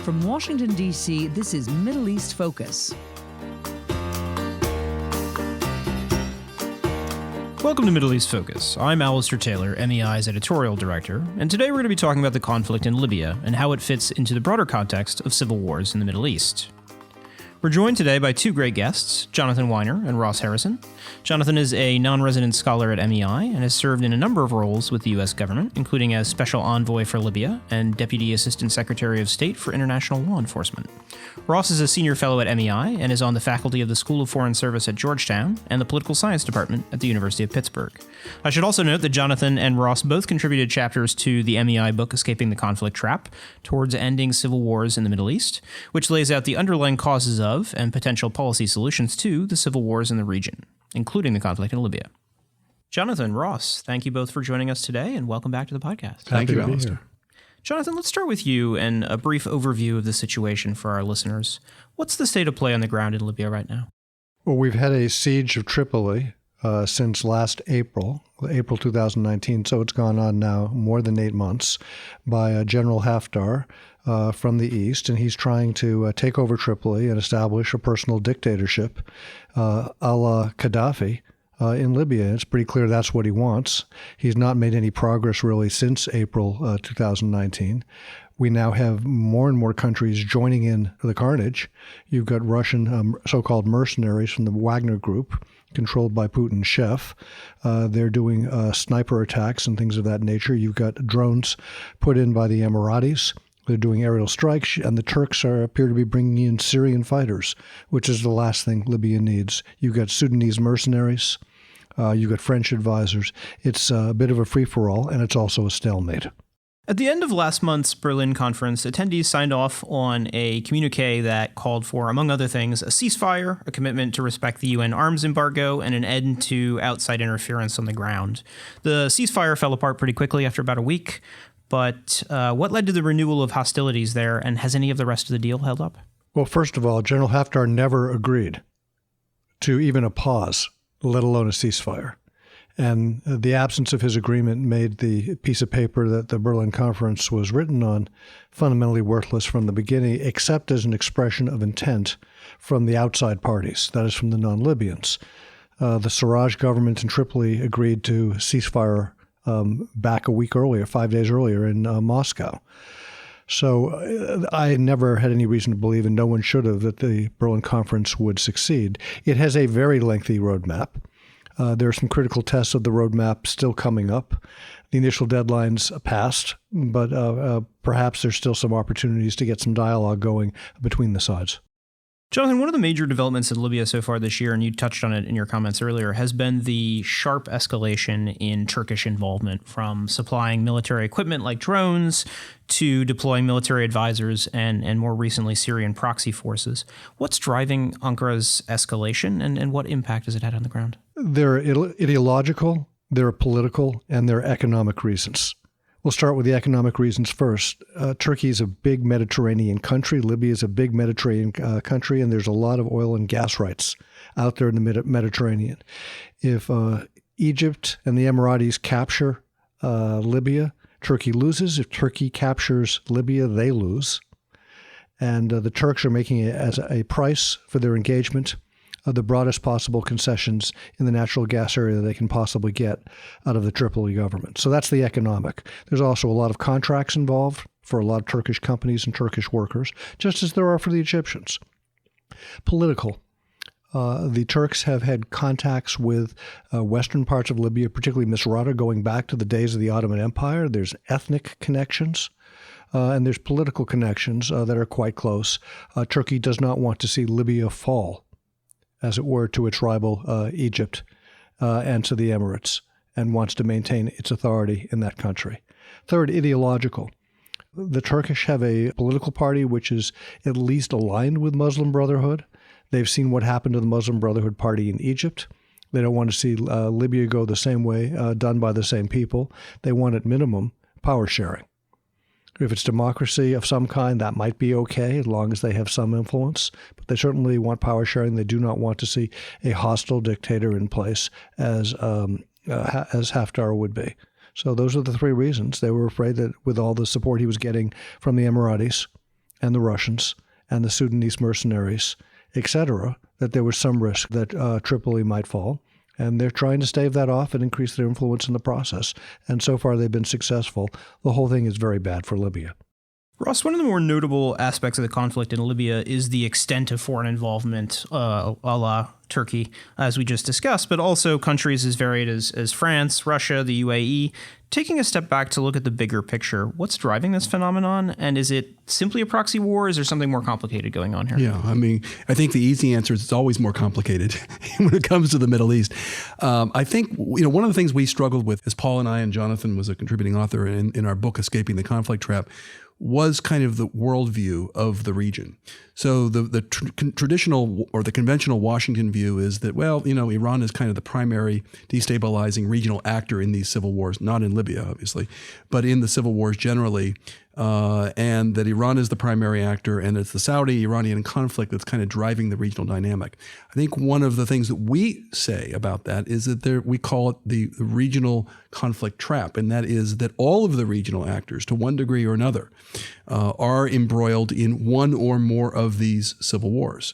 From Washington, D.C., this is Middle East Focus. Welcome to Middle East Focus. I'm Alistair Taylor, MEI's editorial director, and today we're going to be talking about the conflict in Libya and how it fits into the broader context of civil wars in the Middle East. We're joined today by two great guests, Jonathan Weiner and Ross Harrison. Jonathan is a non-resident scholar at MEI and has served in a number of roles with the U.S. government, including as Special Envoy for Libya and Deputy Assistant Secretary of State for International Law Enforcement. Ross is a senior fellow at MEI and is on the faculty of the School of Foreign Service at Georgetown and the Political Science Department at the University of Pittsburgh. I should also note that Jonathan and Ross both contributed chapters to the MEI book Escaping the Conflict Trap Towards Ending Civil Wars in the Middle East, which lays out the underlying causes of and potential policy solutions to the civil wars in the region, including the conflict in Libya. Jonathan, Ross, thank you both for joining us today and welcome back to the podcast. Thank you, Alistair. Jonathan, let's start with you and a brief overview of the situation for our listeners. What's the state of play on the ground in Libya right now? Well, we've had a siege of Tripoli since last April 2019, so it's gone on now more than 8 months, by General Haftar from the east, and he's trying to take over Tripoli and establish a personal dictatorship a la Gaddafi in Libya. It's pretty clear that's what he wants. He's not made any progress really since April 2019. We now have more and more countries joining in the carnage. You've got Russian so-called mercenaries from the Wagner Group, controlled by Putin's chef. They're doing sniper attacks and things of that nature. You've got drones put in by the Emiratis. They're doing aerial strikes, and the Turks appear to be bringing in Syrian fighters, which is the last thing Libya needs. You've got Sudanese mercenaries. You've got French advisors. It's a bit of a free-for-all, and it's also a stalemate. At the end of last month's Berlin conference, attendees signed off on a communique that called for, among other things, a ceasefire, a commitment to respect the UN arms embargo, and an end to outside interference on the ground. The ceasefire fell apart pretty quickly after about a week, but what led to the renewal of hostilities there, and has any of the rest of the deal held up? Well, first of all, General Haftar never agreed to even a pause, let alone a ceasefire. And the absence of his agreement made the piece of paper that the Berlin conference was written on fundamentally worthless from the beginning, except as an expression of intent from the outside parties, that is, from the non-Libyans. The Sarraj government in Tripoli agreed to ceasefire back a week earlier, 5 days earlier in Moscow. So I never had any reason to believe, and no one should have, that the Berlin conference would succeed. It has a very lengthy roadmap. There are some critical tests of the roadmap still coming up. The initial deadline's passed, but perhaps there's still some opportunities to get some dialogue going between the sides. Jonathan, one of the major developments in Libya so far this year, and you touched on it in your comments earlier, has been the sharp escalation in Turkish involvement, from supplying military equipment like drones to deploying military advisors and more recently Syrian proxy forces. What's driving Ankara's escalation and what impact has it had on the ground? There are ideological, there are political, and there are economic reasons. We'll start with the economic reasons first. Turkey is a big Mediterranean country. Libya is a big Mediterranean country, and there's a lot of oil and gas rights out there in the Mediterranean. If Egypt and the Emiratis capture Libya, Turkey loses. If Turkey captures Libya, they lose. And the Turks are making it as a price for their engagement the broadest possible concessions in the natural gas area they can possibly get out of the Tripoli government. So that's the economic. There's also a lot of contracts involved for a lot of Turkish companies and Turkish workers, just as there are for the Egyptians. Political. The Turks have had contacts with western parts of Libya, particularly Misrata, going back to the days of the Ottoman Empire. There's ethnic connections. And there's political connections that are quite close. Turkey does not want to see Libya fall, as it were, to its rival Egypt and to the Emirates, and wants to maintain its authority in that country. Third, ideological. The Turkish have a political party which is at least aligned with Muslim Brotherhood. They've seen what happened to the Muslim Brotherhood party in Egypt. They don't want to see Libya go the same way, done by the same people. They want, at minimum, power sharing. If it's democracy of some kind, that might be okay as long as they have some influence. But they certainly want power sharing. They do not want to see a hostile dictator in place as Haftar would be. So those are the three reasons. They were afraid that with all the support he was getting from the Emiratis and the Russians and the Sudanese mercenaries, etc., that there was some risk that Tripoli might fall. And they're trying to stave that off and increase their influence in the process. And so far, they've been successful. The whole thing is very bad for Libya. Ross, one of the more notable aspects of the conflict in Libya is the extent of foreign involvement, a la Turkey, as we just discussed, but also countries as varied as France, Russia, the UAE. Taking a step back to look at the bigger picture, what's driving this phenomenon? And is it simply a proxy war? Is there something more complicated going on here? Yeah, I mean, I think the easy answer is it's always more complicated when it comes to the Middle East. I think, one of the things we struggled with, as Paul and I, and Jonathan was a contributing author in our book, Escaping the Conflict Trap, was kind of the worldview of the region. So the traditional or the conventional Washington view is that, Iran is kind of the primary destabilizing regional actor in these civil wars, not in Libya, obviously, but in the civil wars generally, and that Iran is the primary actor, and it's the Saudi-Iranian conflict that's kind of driving the regional dynamic. I think one of the things that we say about that is that we call it the regional conflict trap, and that is that all of the regional actors, to one degree or another, are embroiled in one or more of these civil wars.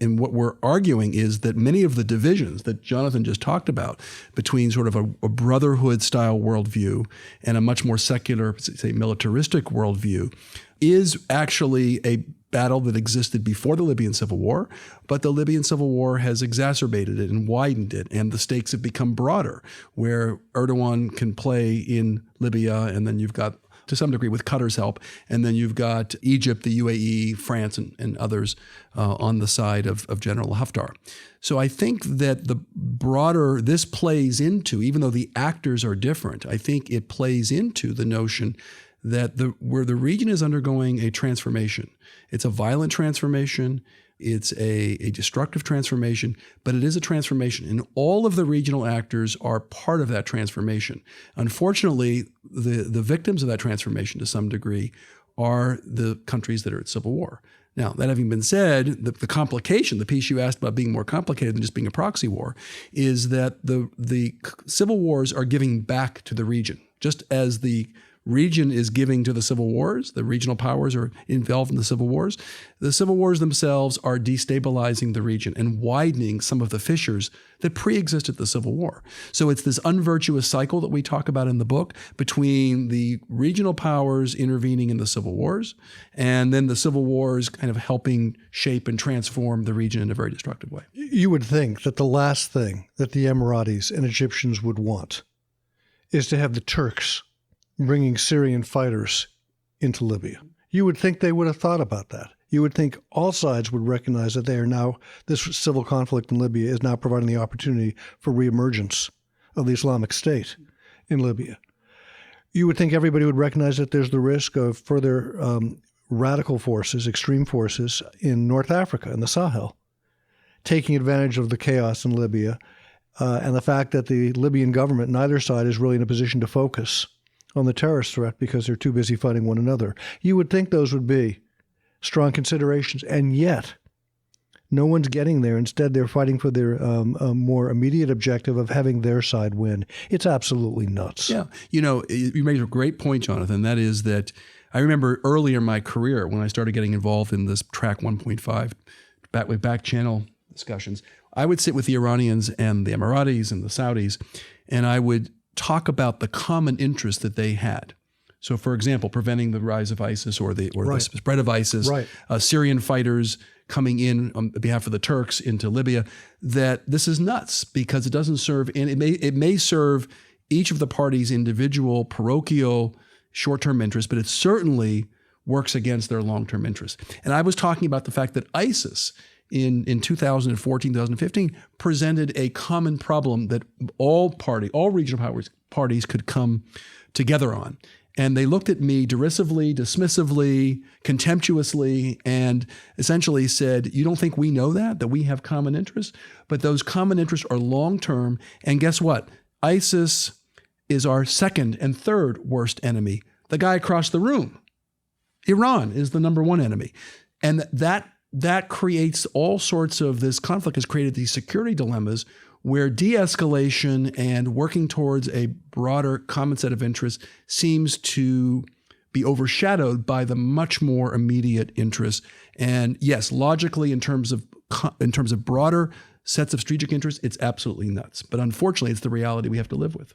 And what we're arguing is that many of the divisions that Jonathan just talked about between sort of a brotherhood-style worldview and a much more secular, say, militaristic worldview is actually a battle that existed before the Libyan Civil War, but the Libyan Civil War has exacerbated it and widened it, and the stakes have become broader, where Erdogan can play in Libya, and then you've got, to some degree, with Qatar's help, and then you've got Egypt, the UAE, France, and others on the side of General Haftar. So I think that the broader this plays into, even though the actors are different, I think it plays into the notion that where the region is undergoing a transformation. It's a violent transformation. It's a destructive transformation, but it is a transformation, and all of the regional actors are part of that transformation. Unfortunately, the victims of that transformation to some degree are the countries that are at civil war. Now, that having been said, the complication, the piece you asked about being more complicated than just being a proxy war, is that the civil wars are giving back to the region, just as the region is giving to the civil wars. The regional powers are involved in the civil wars. The civil wars themselves are destabilizing the region and widening some of the fissures that pre-existed the civil war. So it's this unvirtuous cycle that we talk about in the book between the regional powers intervening in the civil wars and then the civil wars kind of helping shape and transform the region in a very destructive way. You would think that the last thing that the Emiratis and Egyptians would want is to have the Turks bringing Syrian fighters into Libya. You would think they would have thought about that. You would think all sides would recognize that this civil conflict in Libya is now providing the opportunity for reemergence of the Islamic State in Libya. You would think everybody would recognize that there's the risk of further radical forces, extreme forces in North Africa, in the Sahel, taking advantage of the chaos in Libya and the fact that the Libyan government, neither side, is really in a position to focus on the terrorist threat because they're too busy fighting one another. You would think those would be strong considerations, and yet no one's getting there. Instead, they're fighting for their more immediate objective of having their side win. It's absolutely nuts. Yeah. You made a great point, Jonathan. That is that I remember earlier in my career when I started getting involved in this Track 1.5 back channel discussions, I would sit with the Iranians and the Emiratis and the Saudis, and I would talk about the common interest that they had. So, for example, preventing the rise of ISIS or the spread of ISIS, Syrian fighters coming in on behalf of the Turks into Libya, that this is nuts because it doesn't serve, and it may serve each of the parties' individual parochial short-term interests, but it certainly works against their long-term interests. And I was talking about the fact that ISIS in 2014, 2015, presented a common problem that all regional parties could come together on. And they looked at me derisively, dismissively, contemptuously, and essentially said, you don't think we know that we have common interests? But those common interests are long-term. And guess what? ISIS is our second and third worst enemy. The guy across the room, Iran, is the number one enemy. And that creates all sorts of, this conflict has created these security dilemmas where de-escalation and working towards a broader common set of interests seems to be overshadowed by the much more immediate interests. And yes, logically, in terms of broader sets of strategic interests, it's absolutely nuts. But unfortunately, it's the reality we have to live with.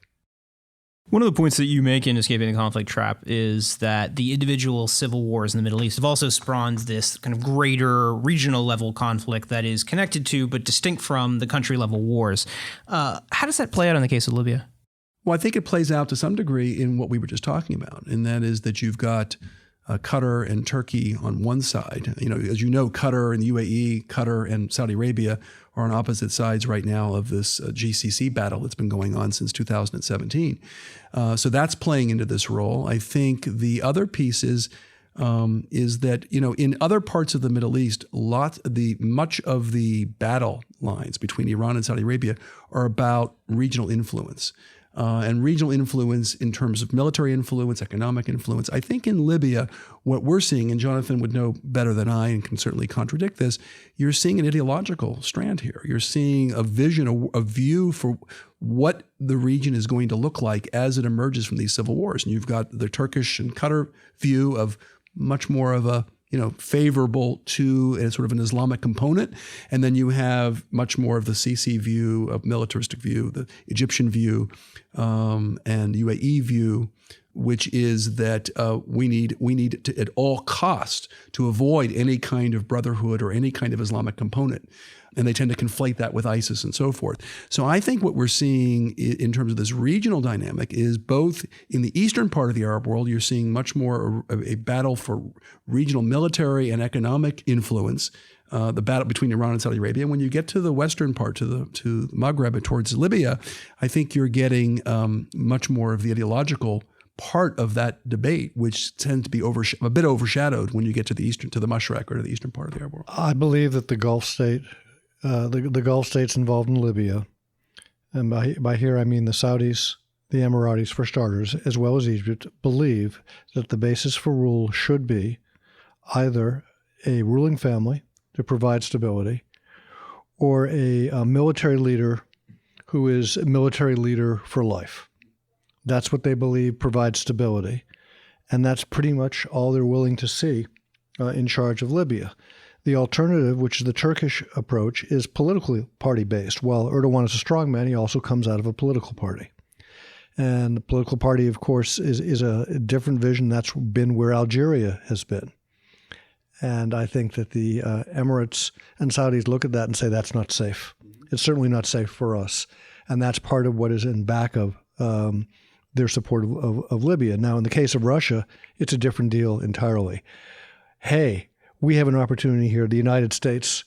One of the points that you make in Escaping the Conflict Trap is that the individual civil wars in the Middle East have also spawned this kind of greater regional level conflict that is connected to but distinct from the country level wars. How does that play out in the case of Libya? Well, I think it plays out to some degree in what we were just talking about, and that is that you've got Qatar and Turkey on one side. As you know, Qatar and the UAE, Qatar and Saudi Arabia are on opposite sides right now of this GCC battle that's been going on since 2017. So that's playing into this role. I think the other piece is that in other parts of the Middle East, much of the battle lines between Iran and Saudi Arabia are about regional influence. And regional influence in terms of military influence, economic influence. I think in Libya, what we're seeing, and Jonathan would know better than I and can certainly contradict this, you're seeing an ideological strand here. You're seeing a vision, a view for what the region is going to look like as it emerges from these civil wars. And you've got the Turkish and Qatar view of much more of a favorable to a sort of an Islamic component. And then you have much more of the Sisi view, of militaristic view, the Egyptian view, and UAE view, which is that we need to, at all costs, to avoid any kind of brotherhood or any kind of Islamic component. And they tend to conflate that with ISIS and so forth. So I think what we're seeing in terms of this regional dynamic is both in the eastern part of the Arab world, you're seeing much more a battle for regional military and economic influence, the battle between Iran and Saudi Arabia. And when you get to the western part, to the Maghreb and towards Libya, I think you're getting much more of the ideological part of that debate, which tends to be a bit overshadowed when you get to the Mashreq or to the eastern part of the Arab world. I believe that the Gulf states involved in Libya, and by here I mean the Saudis, the Emiratis for starters, as well as Egypt, believe that the basis for rule should be either a ruling family to provide stability or a military leader who is a military leader for life. That's what they believe provides stability, and that's pretty much all they're willing to see in charge of Libya. The alternative, which is the Turkish approach, is politically party-based. While Erdogan is a strongman, he also comes out of a political party. And the political party, of course, is a different vision. That's been where Algeria has been. And I think that the Emirates and Saudis look at that and say that's not safe. It's certainly not safe for us. And that's part of what is in back of their support of Libya. Now, in the case of Russia, it's a different deal entirely. Hey, we have an opportunity here. The United States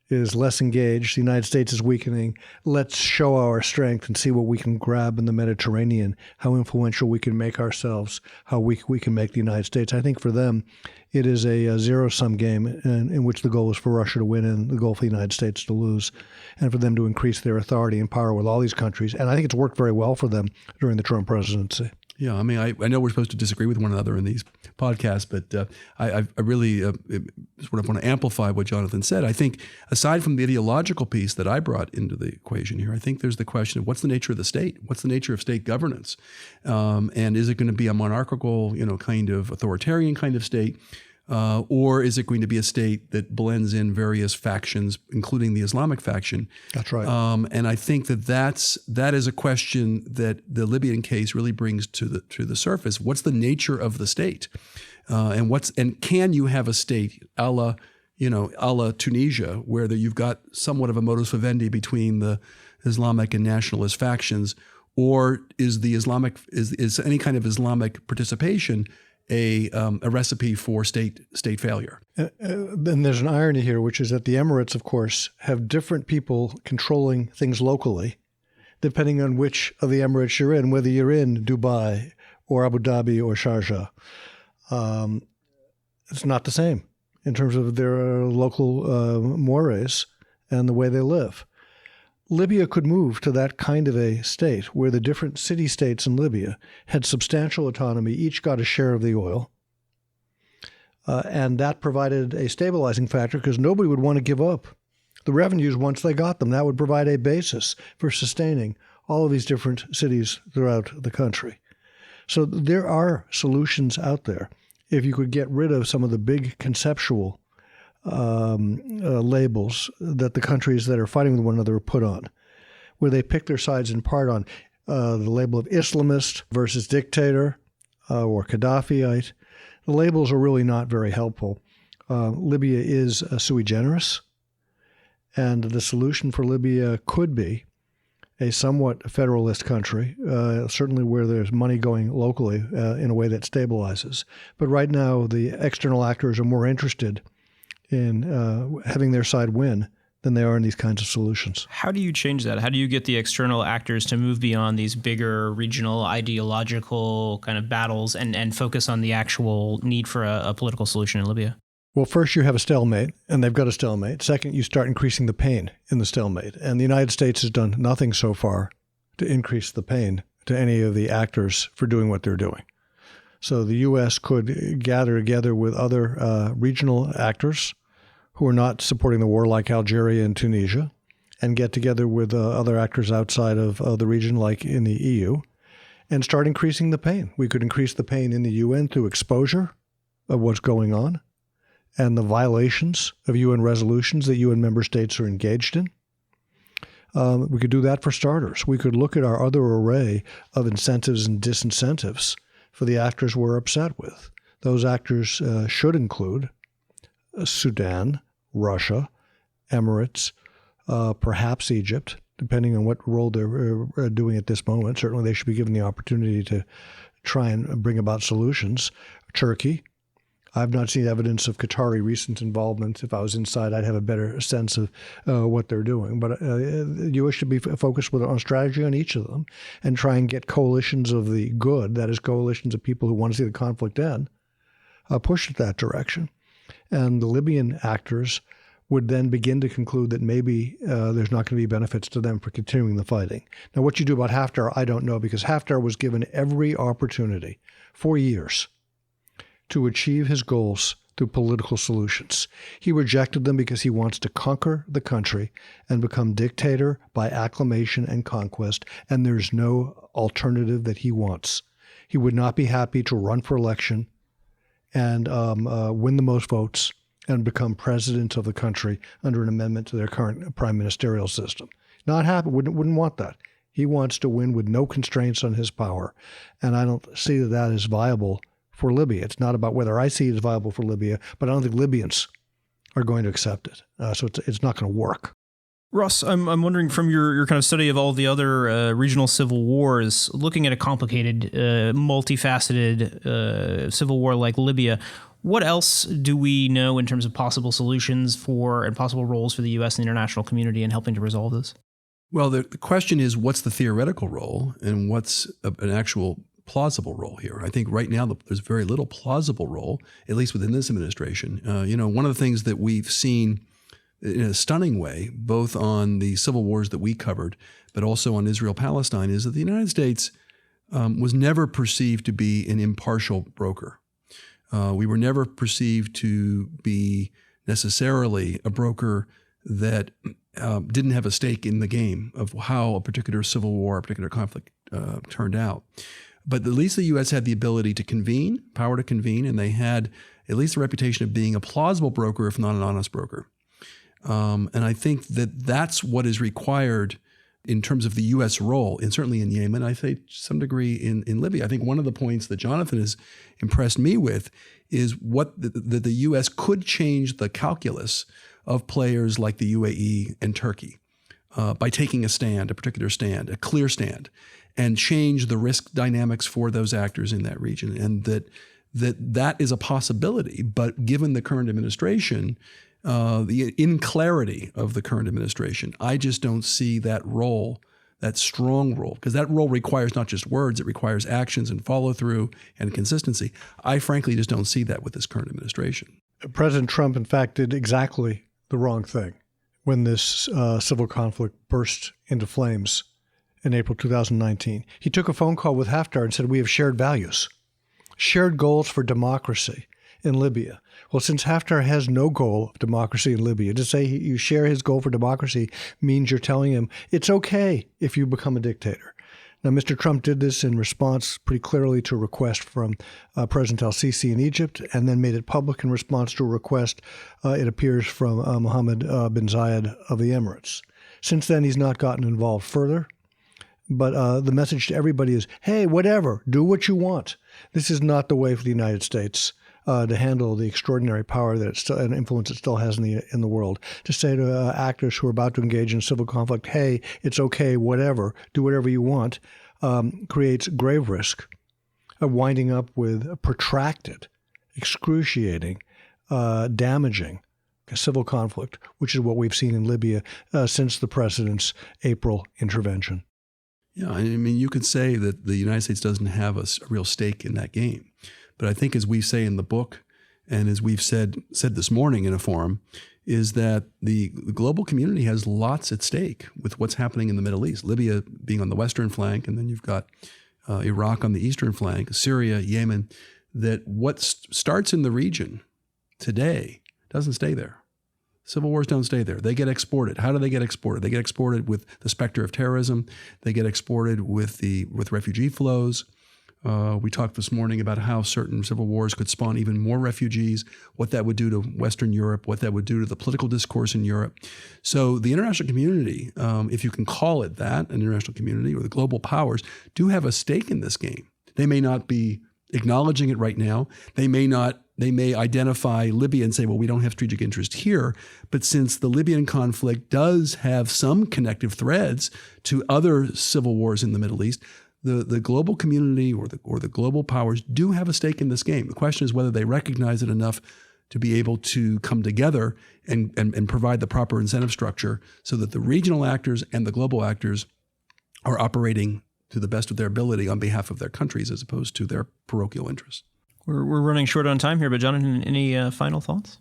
is less engaged. The United States is weakening. Let's show our strength and see what we can grab in the Mediterranean, how influential we can make ourselves, how weak we can make the United States. I think for them, it is a zero-sum game in which the goal is for Russia to win and the goal for the United States to lose, and for them to increase their authority and power with all these countries. And I think it's worked very well for them during the Trump presidency. Yeah, I mean, I know we're supposed to disagree with one another in these podcasts, but I really sort of want to amplify what Jonathan said. I think aside from the ideological piece that I brought into the equation here, I think there's the question of what's the nature of the state? What's the nature of state governance? And is it going to be a monarchical, kind of authoritarian kind of state? Or is it going to be a state that blends in various factions, including the Islamic faction? That's right. And I think that is a question that the Libyan case really brings to the surface. What's the nature of the state, and can you have a state a la Tunisia, where you've got somewhat of a modus vivendi between the Islamic and nationalist factions, or is any kind of Islamic participation a recipe for state failure? Then there's an irony here, which is that the Emirates, of course, have different people controlling things locally, depending on which of the Emirates you're in, whether you're in Dubai or Abu Dhabi or Sharjah. It's not the same in terms of their local mores and the way they live. Libya could move to that kind of a state where the different city-states in Libya had substantial autonomy, each got a share of the oil, and that provided a stabilizing factor because nobody would want to give up the revenues once they got them. That would provide a basis for sustaining all of these different cities throughout the country. So there are solutions out there. If you could get rid of some of the big conceptual labels that the countries that are fighting with one another are put on, where they pick their sides in part on the label of Islamist versus dictator or Gaddafiite. The labels are really not very helpful. Libya is sui generis, and the solution for Libya could be a somewhat federalist country, certainly where there's money going locally in a way that stabilizes. But right now, the external actors are more interested in having their side win than they are in these kinds of solutions. How do you change that? How do you get the external actors to move beyond these bigger regional ideological kind of battles and focus on the actual need for a political solution in Libya? Well, first you have a stalemate, and they've got a stalemate. Second, you start increasing the pain in the stalemate. And the United States has done nothing so far to increase the pain to any of the actors for doing what they're doing. So the U.S. could gather together with other regional actors who are not supporting the war, like Algeria and Tunisia, and get together with other actors outside of the region, like in the EU, and start increasing the pain. We could increase the pain in the UN through exposure of what's going on and the violations of UN resolutions that UN member states are engaged in. We could do that for starters. We could look at our other array of incentives and disincentives for the actors we're upset with. Those actors should include Sudan, Russia, Emirates, perhaps Egypt, depending on what role they're doing at this moment. Certainly they should be given the opportunity to try and bring about solutions. Turkey. I've not seen evidence of Qatari recent involvement. If I was inside, I'd have a better sense of what they're doing. But the U.S. should be focused on strategy on each of them and try and get coalitions of the good, that is, coalitions of people who want to see the conflict end, pushed in that direction. And the Libyan actors would then begin to conclude that maybe there's not going to be benefits to them for continuing the fighting. Now, what you do about Haftar, I don't know, because Haftar was given every opportunity for years to achieve his goals through political solutions. He rejected them because he wants to conquer the country and become dictator by acclamation and conquest, and there's no alternative that he wants. He would not be happy to run for election and win the most votes and become president of the country under an amendment to their current prime ministerial system. Not happy, wouldn't want that. He wants to win with no constraints on his power, and I don't see that that is viable for Libya. It's not about whether I see it as viable for Libya, but I don't think Libyans are going to accept it. So it's not going to work. Russ, I'm wondering from your kind of study of all the other regional civil wars, looking at a complicated, multifaceted civil war like Libya, what else do we know in terms of possible solutions for and possible roles for the U.S. and the international community in helping to resolve this? Well, the question is, what's the theoretical role and what's an actual plausible role here? I think right now there's very little plausible role, at least within this administration. One of the things that we've seen in a stunning way, both on the civil wars that we covered, but also on Israel-Palestine, is that the United States was never perceived to be an impartial broker. We were never perceived to be necessarily a broker that didn't have a stake in the game of how a particular civil war, a particular conflict turned out. But at least the U.S. had the ability to convene, power to convene, and they had at least the reputation of being a plausible broker, if not an honest broker. And I think that that's what is required in terms of the U.S. role, and certainly in Yemen, I say to some degree in Libya. I think one of the points that Jonathan has impressed me with is what the U.S. could change the calculus of players like the UAE and Turkey by taking a stand, a particular stand, a clear stand, and change the risk dynamics for those actors in that region. And that is a possibility, but given the current administration, the inclarity of the current administration, I just don't see that role, that strong role, because that role requires not just words, it requires actions and follow-through and consistency. I frankly just don't see that with this current administration. President Trump, in fact, did exactly the wrong thing when this civil conflict burst into flames in April 2019. He took a phone call with Haftar and said, we have shared values, shared goals for democracy in Libya. Well, since Haftar has no goal of democracy in Libya, to say you share his goal for democracy means you're telling him it's okay if you become a dictator. Now, Mr. Trump did this in response pretty clearly to a request from President al-Sisi in Egypt, and then made it public in response to a request, it appears, from Mohammed bin Zayed of the Emirates. Since then, he's not gotten involved further. But the message to everybody is, hey, whatever, do what you want. This is not the way for the United States to handle the extraordinary power that it still, and influence it still has in the world. To say to actors who are about to engage in civil conflict, hey, it's okay, whatever, do whatever you want, creates grave risk of winding up with protracted, excruciating, damaging civil conflict, which is what we've seen in Libya since the president's April intervention. Yeah, I mean, you could say that the United States doesn't have a real stake in that game. But I think, as we say in the book, and as we've said this morning in a forum, is that the global community has lots at stake with what's happening in the Middle East. Libya being on the western flank, and then you've got Iraq on the eastern flank, Syria, Yemen, that what starts in the region today doesn't stay there. Civil wars don't stay there. They get exported. How do they get exported? They get exported with the specter of terrorism. They get exported with refugee flows. We talked this morning about how certain civil wars could spawn even more refugees, what that would do to Western Europe, what that would do to the political discourse in Europe. So the international community, if you can call it that, an international community, or the global powers, do have a stake in this game. They may not be acknowledging it right now. They may identify Libya and say, well, we don't have strategic interest here. But since the Libyan conflict does have some connective threads to other civil wars in the Middle East, the global community or the global powers do have a stake in this game. The question is whether they recognize it enough to be able to come together and provide the proper incentive structure so that the regional actors and the global actors are operating to the best of their ability on behalf of their countries as opposed to their parochial interests. We're running short on time here, but Jonathan, any final thoughts?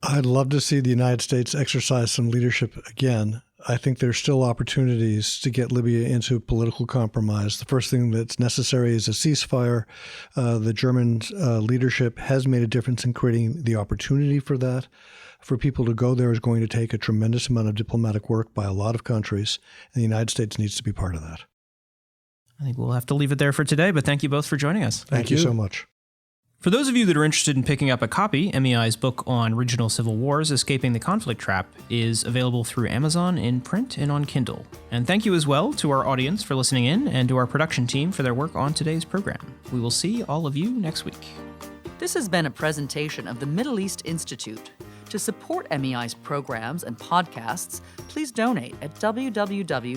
I'd love to see the United States exercise some leadership again. I think there's still opportunities to get Libya into political compromise. The first thing that's necessary is a ceasefire. The German leadership has made a difference in creating the opportunity for that. For people to go there is going to take a tremendous amount of diplomatic work by a lot of countries, and the United States needs to be part of that. I think we'll have to leave it there for today, but thank you both for joining us. Thank you so much. For those of you that are interested in picking up a copy, MEI's book on regional civil wars, Escaping the Conflict Trap, is available through Amazon in print and on Kindle. And thank you as well to our audience for listening in and to our production team for their work on today's program. We will see all of you next week. This has been a presentation of the Middle East Institute. To support MEI's programs and podcasts, please donate at www.mei.edu.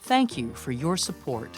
Thank you for your support.